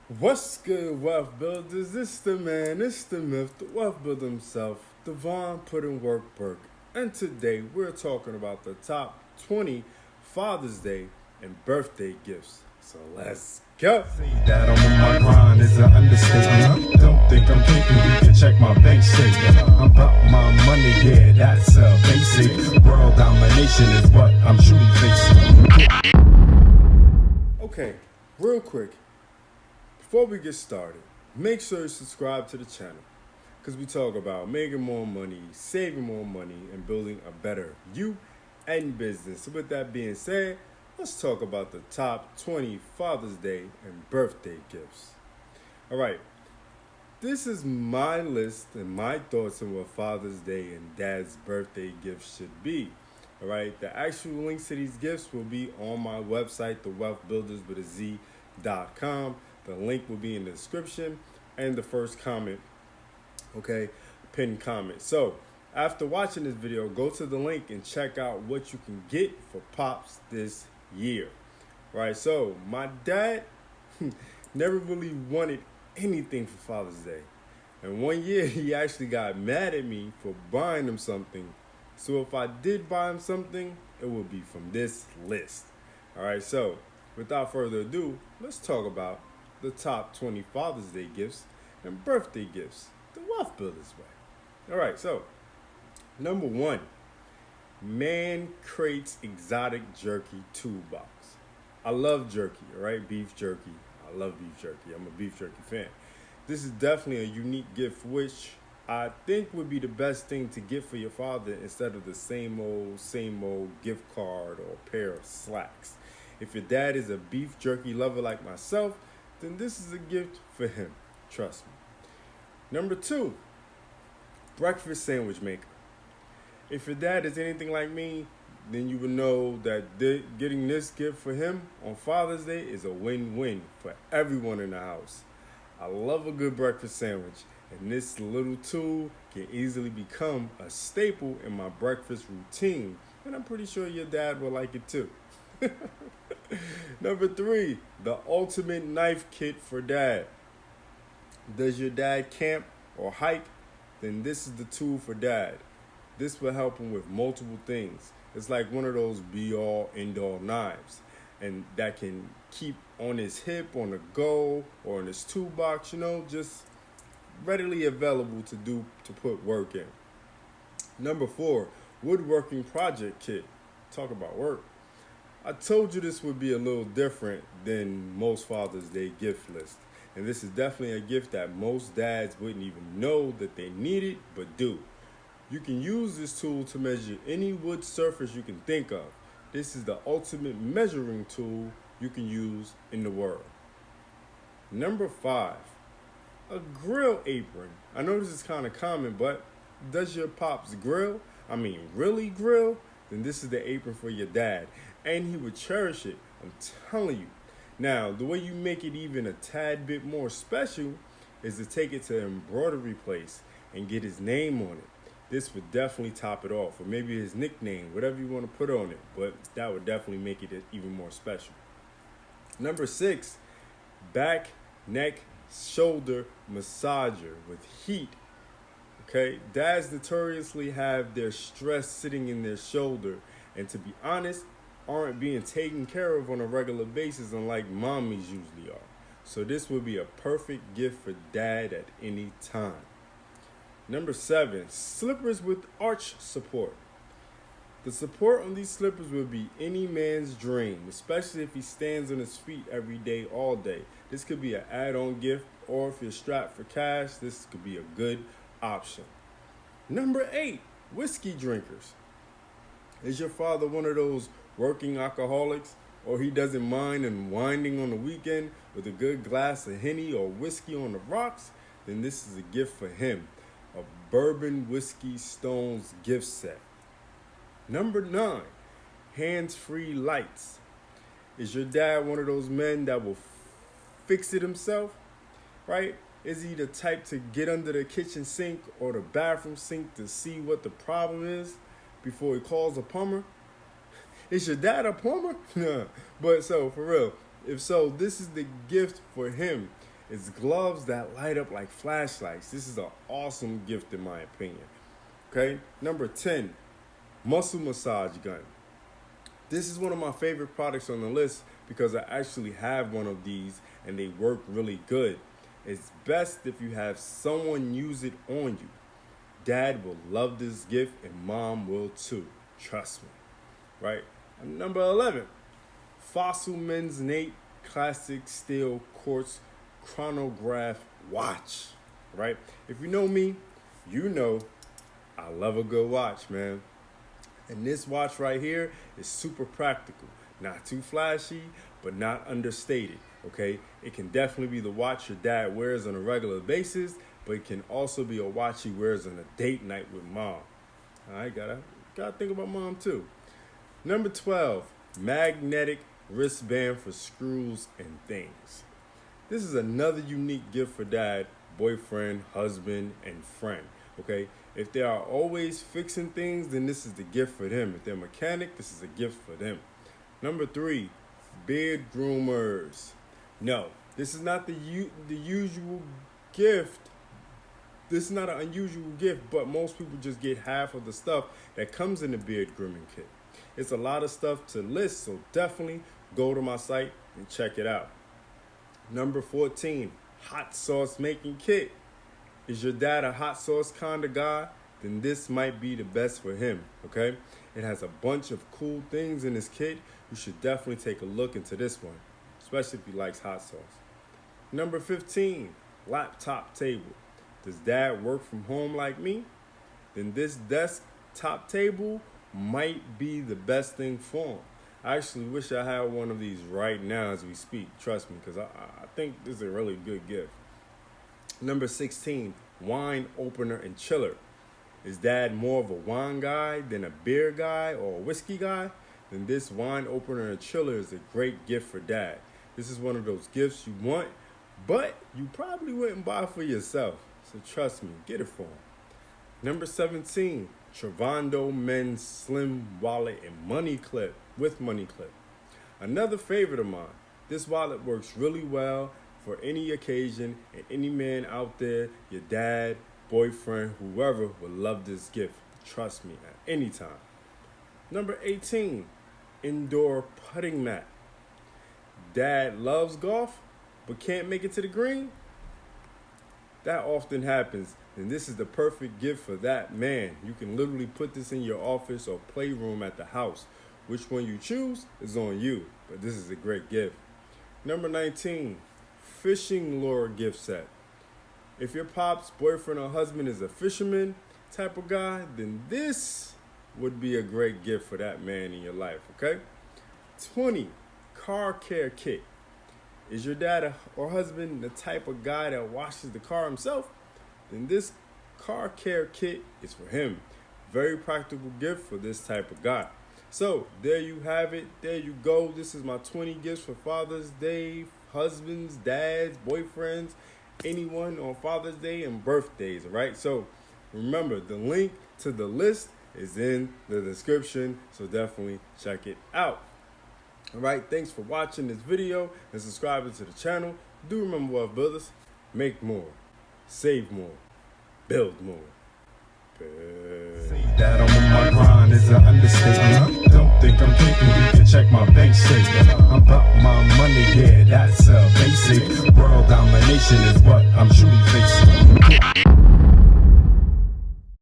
What's good, wealth builders? It's the man, it's the myth, the wealth builder himself, Devon put in work. And today we're talking about the top 20 Father's Day and birthday gifts. So let's go. Say that I'm on my grind is an understatement. Don't think I'm thinking you can check my bank statement. I'm about my money, yeah, that's basic. World domination is what I'm truly facing. Okay, real quick, before we get started, make sure you subscribe to the channel because we talk about making more money, saving more money, and building a better you and business. So with that being said, let's talk about the top 20 Father's Day and birthday gifts. All right, this is my list and my thoughts on what Father's Day and Dad's birthday gifts should be. All right, the actual links to these gifts will be on my website, thewealthbuilderswithaz.com. The link will be in the description and the first comment, okay, pinned comment. So after watching this video, go to the link and check out what you can get for Pops this year. Right, so my dad never really wanted anything for Father's Day. And one year he actually got mad at me for buying him something. So if I did buy him something, it would be from this list. All right, so without further ado, let's talk about the top 20 Father's Day gifts and birthday gifts the Wealth Builders way. All right, so number 1, ManCrates Exotic Jerky Toolbox. I love jerky, all right, beef jerky. I love beef jerky. I'm a beef jerky fan. This is definitely a unique gift, which I think would be the best thing to get for your father instead of the same old gift card or pair of slacks. If your dad is a beef jerky lover like myself, then this is a gift for him. Trust me. Number 2, breakfast sandwich maker. If your dad is anything like me, then you would know that getting this gift for him on Father's Day is a win-win for everyone in the house. I love a good breakfast sandwich, and this little tool can easily become a staple in my breakfast routine, and I'm pretty sure your dad will like it too. Number 3, the ultimate knife kit for dad. Does your dad camp or hike? Then this is the tool for dad. This will help him with multiple things. It's like one of those be-all, end-all knives, and that can keep on his hip, on the go, or in his toolbox, just readily available to put work in. Number 4, Woodworking Project Kit. Talk about work. I told you this would be a little different than most Father's Day gift lists. And this is definitely a gift that most dads wouldn't even know that they needed, but do. You can use this tool to measure any wood surface you can think of. This is the ultimate measuring tool you can use in the world. Number 5, a grill apron. I know this is kind of common, but does your pops grill? I mean, really grill? Then this is the apron for your dad. And he would cherish it, I'm telling you. Now, the way you make it even a tad bit more special is to take it to an embroidery place and get his name on it. This would definitely top it off, or maybe his nickname, whatever you want to put on it, but that would definitely make it even more special. Number 6, back, neck, shoulder massager with heat. Okay, dads notoriously have their stress sitting in their shoulder, and to be honest, aren't being taken care of on a regular basis unlike mommies usually are. So this would be a perfect gift for dad at any time. Number 7, slippers with arch support. The support on these slippers would be any man's dream, especially if he stands on his feet every day, all day. This could be an add-on gift, or if you're strapped for cash, this could be a good option. Number 8, whiskey drinkers. Is your father one of those working alcoholics, or he doesn't mind unwinding on the weekend with a good glass of Henny or whiskey on the rocks? Then this is a gift for him. A Burbon Whisky Stones gift set. Number 9, hands-free lights. Is your dad one of those men that will fix it himself? Right? Is he the type to get under the kitchen sink or the bathroom sink to see what the problem is before he calls a plumber? Is your dad a plumber? But so, for real, if so, this is the gift for him. It's gloves that light up like flashlights. This is an awesome gift in my opinion. Okay, number 10, muscle massage gun. This is one of my favorite products on the list because I actually have one of these and they work really good. It's best if you have someone use it on you. Dad will love this gift and mom will too. Trust me. Right? And number 11, Fossil Men's Nate Classic Steel Quartz Chronograph Watch. Right? If you know me, you know I love a good watch, man. And this watch right here is super practical. Not too flashy, but not understated, okay? It can definitely be the watch your dad wears on a regular basis, but it can also be a watch he wears on a date night with mom. All right, gotta think about mom too. Number 12, magnetic wristband for screws and things. This is another unique gift for dad, boyfriend, husband, and friend, okay? If they are always fixing things, then this is the gift for them. If they're a mechanic, this is a gift for them. Number 3, beard groomers. No, this is not the usual gift. This is not an unusual gift, but most people just get half of the stuff that comes in the beard grooming kit. It's a lot of stuff to list, so definitely go to my site and check it out. Number 14, hot sauce making kit. Is your dad a hot sauce kind of guy? Then this might be the best for him, okay? It has a bunch of cool things in this kit. You should definitely take a look into this one, especially if he likes hot sauce. Number 15, laptop table. Does dad work from home like me? Then this desktop table might be the best thing for him. I actually wish I had one of these right now as we speak. Trust me, because I think this is a really good gift. Number 16, wine opener and chiller. Is dad more of a wine guy than a beer guy or a whiskey guy? Then this wine opener and chiller is a great gift for dad. This is one of those gifts you want, but you probably wouldn't buy for yourself. So trust me, get it for him. Number 17, Travando men's slim wallet and money clip with money clip. Another favorite of mine. This wallet works really well for any occasion, and any man out there, your dad, boyfriend, whoever, would love this gift. Trust me, at any time. Number 18, indoor putting mat. Dad loves golf, but can't make it to the green? That often happens, and this is the perfect gift for that man. You can literally put this in your office or playroom at the house. Which one you choose is on you, but this is a great gift. Number 19, fishing lure gift set. If your pop's boyfriend or husband is a fisherman type of guy, then this would be a great gift for that man in your life, okay? 20, car care kit. Is your dad or husband the type of guy that washes the car himself? Then this car care kit is for him. Very practical gift for this type of guy. So there you have it. There you go. This is my 20 gifts for Father's Day, husbands, dads, boyfriends, anyone on Father's Day and birthdays, all right? So remember, the link to the list is in the description, so definitely check it out. All right, thanks for watching this video and subscribing to the channel. Do remember, wealth builders, make more, save more, build more. Say that I'm on my grind is an understatement. Don't think I'm thinking you can check my bank statement. I'm about my money, yeah, that's basic. World domination is what I'm truly facing.